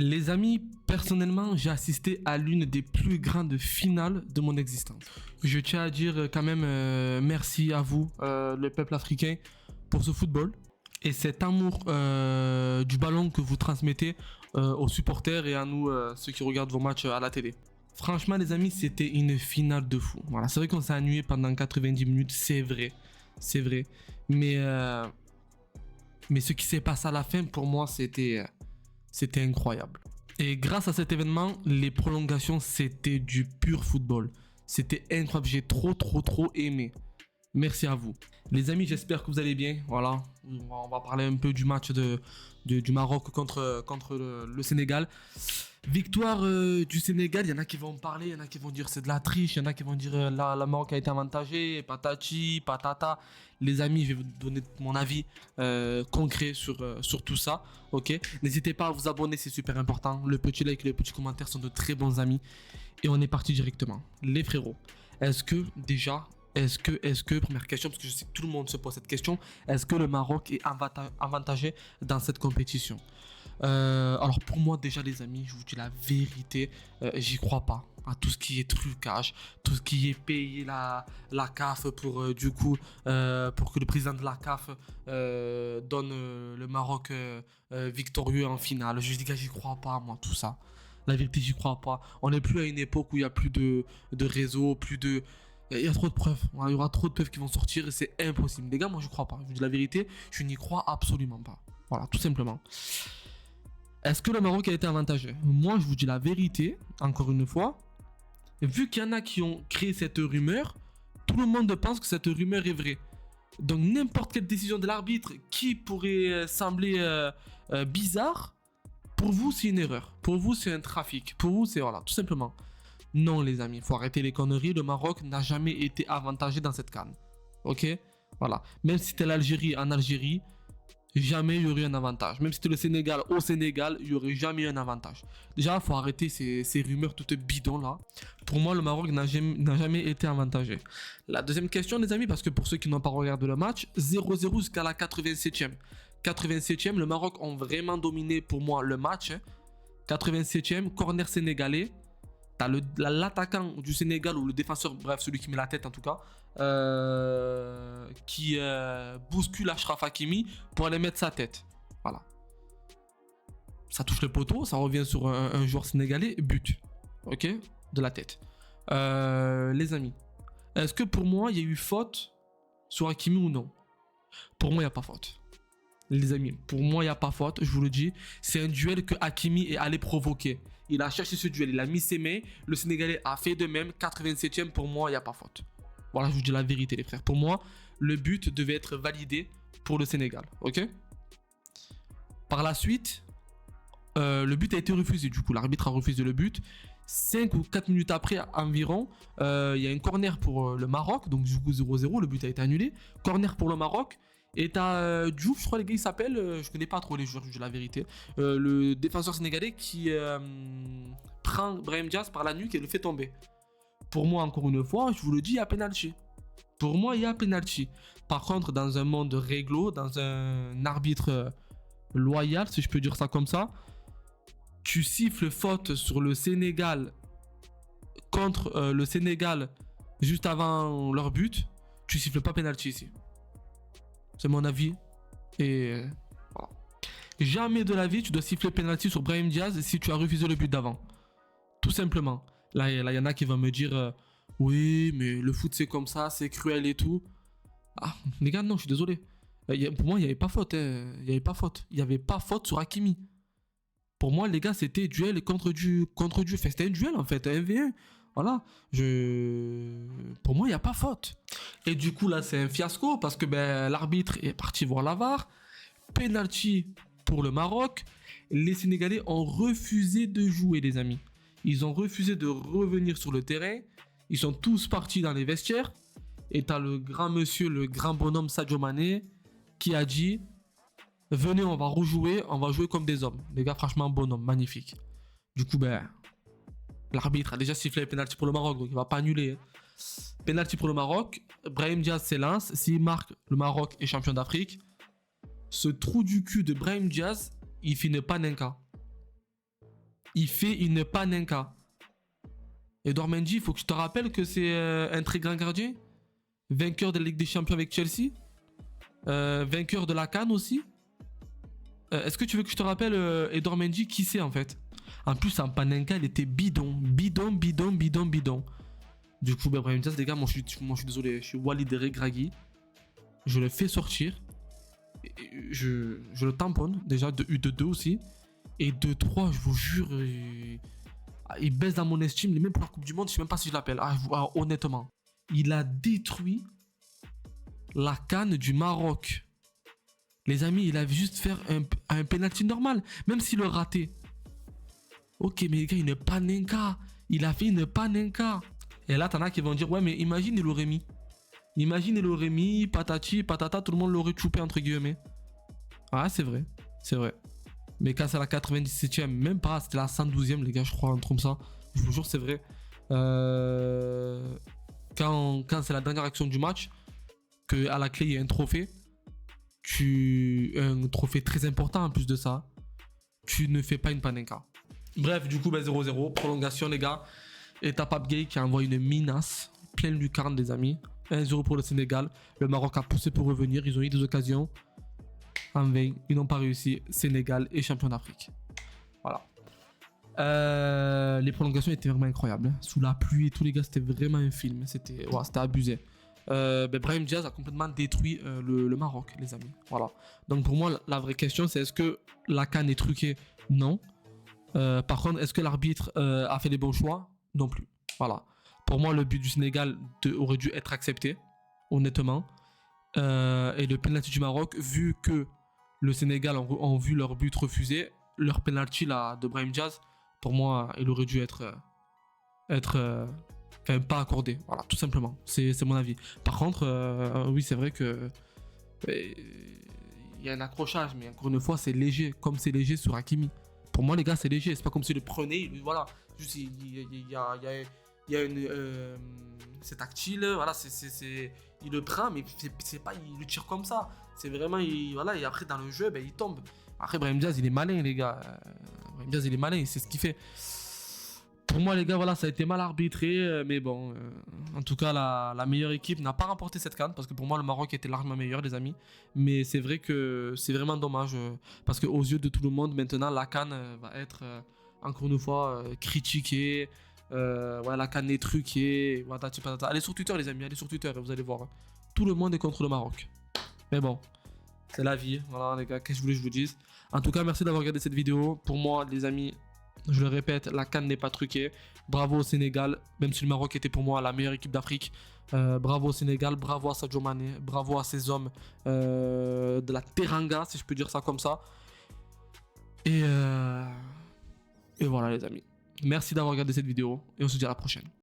Les amis, personnellement, j'ai assisté à l'une des plus grandes finales de mon existence. Je tiens à dire quand même merci à vous, le peuple africain, pour ce football et cet amour du ballon que vous transmettez aux supporters et à nous, ceux qui regardent vos matchs à la télé. Franchement, les amis, c'était une finale de fou. Voilà, c'est vrai qu'on s'est ennuyé pendant 90 minutes, c'est vrai. Mais ce qui s'est passé à la fin, pour moi, c'était incroyable. Et grâce à cet événement, les prolongations, c'était du pur football. C'était incroyable, j'ai trop aimé. Merci à vous. Les amis, j'espère que vous allez bien. Voilà, on va parler un peu du match du Maroc contre le Sénégal. Victoire du Sénégal, il y en a qui vont parler, il y en a qui vont dire c'est de la triche, il y en a qui vont dire la Maroc a été avantagée, patati, patata. Les amis, je vais vous donner mon avis concret sur tout ça, ok? N'hésitez pas à vous abonner, c'est super important. Le petit like et le petit commentaire sont de très bons amis. Et on est parti directement. Les frérots, est-ce que, première question, parce que je sais que tout le monde se pose cette question, est-ce que le Maroc est avantagé dans cette compétition? Alors pour moi déjà les amis, je vous dis la vérité, j'y crois pas à tout ce qui est trucage, tout ce qui est payé la CAF pour pour que le président de la CAF donne le Maroc victorieux en finale. Je dis que j'y crois pas moi tout ça. La vérité j'y crois pas. On n'est plus à une époque où il y a plus de réseau, il y a trop de preuves, il y aura trop de preuves qui vont sortir et c'est impossible. Les gars, moi je crois pas, je vous dis la vérité, je n'y crois absolument pas. Voilà, tout simplement. Est-ce que le Maroc a été avantagé? Moi, je vous dis la vérité, encore une fois. Vu qu'il y en a qui ont créé cette rumeur, tout le monde pense que cette rumeur est vraie. Donc, n'importe quelle décision de l'arbitre qui pourrait sembler bizarre, pour vous, c'est une erreur. Pour vous, c'est un trafic. Pour vous, c'est voilà, tout simplement. Non, les amis, il faut arrêter les conneries. Le Maroc n'a jamais été avantagé dans cette CAN. Ok? Voilà. Même si c'était l'Algérie en Algérie, jamais il y aurait un avantage. Même si c'était le Sénégal au Sénégal, il n'y aurait jamais un avantage. Déjà, il faut arrêter ces rumeurs toutes bidons là. Pour moi, le Maroc n'a jamais été avantagé. La deuxième question, les amis, parce que pour ceux qui n'ont pas regardé le match, 0-0 jusqu'à la 87e. 87e, le Maroc ont vraiment dominé pour moi le match. 87e, corner sénégalais. T'as l'attaquant du Sénégal ou le défenseur, bref, celui qui met la tête en tout cas, qui bouscule Achraf Hakimi pour aller mettre sa tête. Voilà. Ça touche le poteau, ça revient sur un joueur sénégalais, but. Ok? De la tête. Les amis, est-ce que pour moi, il y a eu faute sur Hakimi ou non? Pour moi, il n'y a pas faute. Les amis, pour moi, il n'y a pas faute, je vous le dis. C'est un duel que Hakimi est allé provoquer. Il a cherché ce duel, il a mis ses mains. Le Sénégalais a fait de même. 87e, pour moi, il n'y a pas faute. Voilà, je vous dis la vérité, les frères. Pour moi, le but devait être validé pour le Sénégal. Ok? Par la suite, le but a été refusé. Du coup, l'arbitre a refusé le but. 5 ou 4 minutes après environ, il y a un corner pour le Maroc. Donc, du coup, 0-0, le but a été annulé. Corner pour le Maroc. Et t'as Diouf, je crois les gars il s'appelle, je connais pas trop les joueurs, je dis la vérité, le défenseur sénégalais qui prend Brahim Diaz par la nuque et le fait tomber. Pour moi, encore une fois, je vous le dis, il y a penalty. Pour moi, il y a penalty. Par contre, dans un monde réglo, dans un arbitre loyal, si je peux dire ça comme ça, tu siffles faute sur le Sénégal contre le Sénégal juste avant leur but, tu siffles pas penalty ici. C'est mon avis. Et voilà. Jamais de la vie, tu dois siffler penalty sur Brahim Diaz si tu as refusé le but d'avant. Tout simplement. Là, il y en a qui vont me dire oui, mais le foot c'est comme ça, c'est cruel et tout. Ah, les gars, non, je suis désolé. Pour moi, il n'y avait pas faute. Il n'y avait pas faute. Il n'y avait pas faute sur Hakimi. Pour moi, les gars, c'était duel contre du. Enfin, c'était un duel en fait, un 1v1. Voilà, pour moi, il n'y a pas faute. Et du coup, là, c'est un fiasco parce que l'arbitre est parti voir la VAR. Penalty pour le Maroc. Les Sénégalais ont refusé de jouer, les amis. Ils ont refusé de revenir sur le terrain. Ils sont tous partis dans les vestiaires. Et t'as le grand monsieur, le grand bonhomme Sadio Mané qui a dit « Venez, on va rejouer, on va jouer comme des hommes. » Les gars, franchement, bonhomme, magnifique. Du coup, l'arbitre a déjà sifflé le penalty pour le Maroc, donc il va pas annuler. Penalty pour le Maroc. Brahim Diaz s'élance. S'il marque, le Maroc est champion d'Afrique. Ce trou du cul de Brahim Diaz, il finit pas Nenka. il fait une panenka. Edouard Mendy, il faut que je te rappelle que c'est un très grand gardien. Vainqueur de la Ligue des Champions avec Chelsea. Vainqueur de la CAN aussi. Est-ce que tu veux que je te rappelle Edouard Mendy qui c'est en fait? En plus, en panenka, il était bidon. Bidon, bidon, bidon, bidon. Du coup, ben, Brahim Diaz, les gars, moi je suis désolé. Je suis Walid Regragui. Je le fais sortir. Je le tamponne déjà de 2 aussi. Et de 3, je vous jure, il baisse dans mon estime. Même pour la Coupe du Monde, je sais même pas si je l'appelle. Honnêtement. Il a détruit la CAN du Maroc. Les amis, il a juste fait un penalty normal. Même s'il le ratait. Ok, mais les gars, une panenka. Il a fait une panenka. Et là, t'en as qui vont dire, ouais, mais imagine, il l'aurait mis. Imagine, il l'aurait mis, patati, patata, tout le monde l'aurait choupé, entre guillemets. Ah, c'est vrai. C'est vrai. Mais quand c'est la 97e, même pas, c'était la 112e, les gars, je crois, un truc comme ça. Je vous jure, c'est vrai. Quand c'est la dernière action du match, qu'à la clé, il y a un trophée, un trophée très important en plus de ça, tu ne fais pas une panenka. Bref, du coup, 0-0, prolongation, les gars. Et t'as Pape Gueye qui envoie une minace, pleine lucarne, les amis. 1-0 pour le Sénégal. Le Maroc a poussé pour revenir, ils ont eu des occasions. En vain, ils n'ont pas réussi. Sénégal est champion d'Afrique. Voilà. Les prolongations étaient vraiment incroyables. Sous la pluie et tout, les gars, c'était vraiment un film. C'était abusé. Brahim Diaz a complètement détruit le Maroc, les amis. Voilà. Donc pour moi, la vraie question, c'est est-ce que la CAN est truquée? Non. Par contre, est-ce que l'arbitre a fait les bons choix? Non plus. Voilà. Pour moi, le but du Sénégal aurait dû être accepté, honnêtement. Et le penalty du Maroc, vu que le Sénégal ont vu leur but refusé, leur penalty là, de Brahim Diaz, pour moi, il aurait dû être pas accordé. Voilà, tout simplement. C'est mon avis. Par contre, oui, c'est vrai que il y a un accrochage, mais encore une fois, c'est léger, comme c'est léger sur Hakimi. Pour moi, les gars, c'est léger. C'est pas comme s'il le prenait, voilà. Juste, il y a une. C'est tactile, voilà, il le prend, mais c'est pas, il le tire comme ça. C'est vraiment, voilà, et après, dans le jeu, il tombe. Après, Brahim Diaz, il est malin, les gars. Brahim Diaz, il est malin, c'est ce qu'il fait. Pour moi, les gars, voilà, ça a été mal arbitré, mais bon, en tout cas, la meilleure équipe n'a pas remporté cette CAN, parce que pour moi, le Maroc était largement meilleur, les amis. Mais c'est vrai que c'est vraiment dommage, parce qu'aux yeux de tout le monde, maintenant, la CAN va être, encore une fois, critiquée. La CAN est truquée. Allez sur Twitter, les amis, allez sur Twitter, et vous allez voir. Tout le monde est contre le Maroc. Mais bon, c'est la vie. Voilà, les gars, qu'est-ce que je voulais que je vous dise. En tout cas, merci d'avoir regardé cette vidéo. Pour moi, les amis, je le répète, la CAN n'est pas truquée. Bravo au Sénégal, même si le Maroc était pour moi la meilleure équipe d'Afrique. Bravo au Sénégal, bravo à Sadio Mané, bravo à ces hommes de la Teranga, si je peux dire ça comme ça. Et voilà, les amis. Merci d'avoir regardé cette vidéo et on se dit à la prochaine.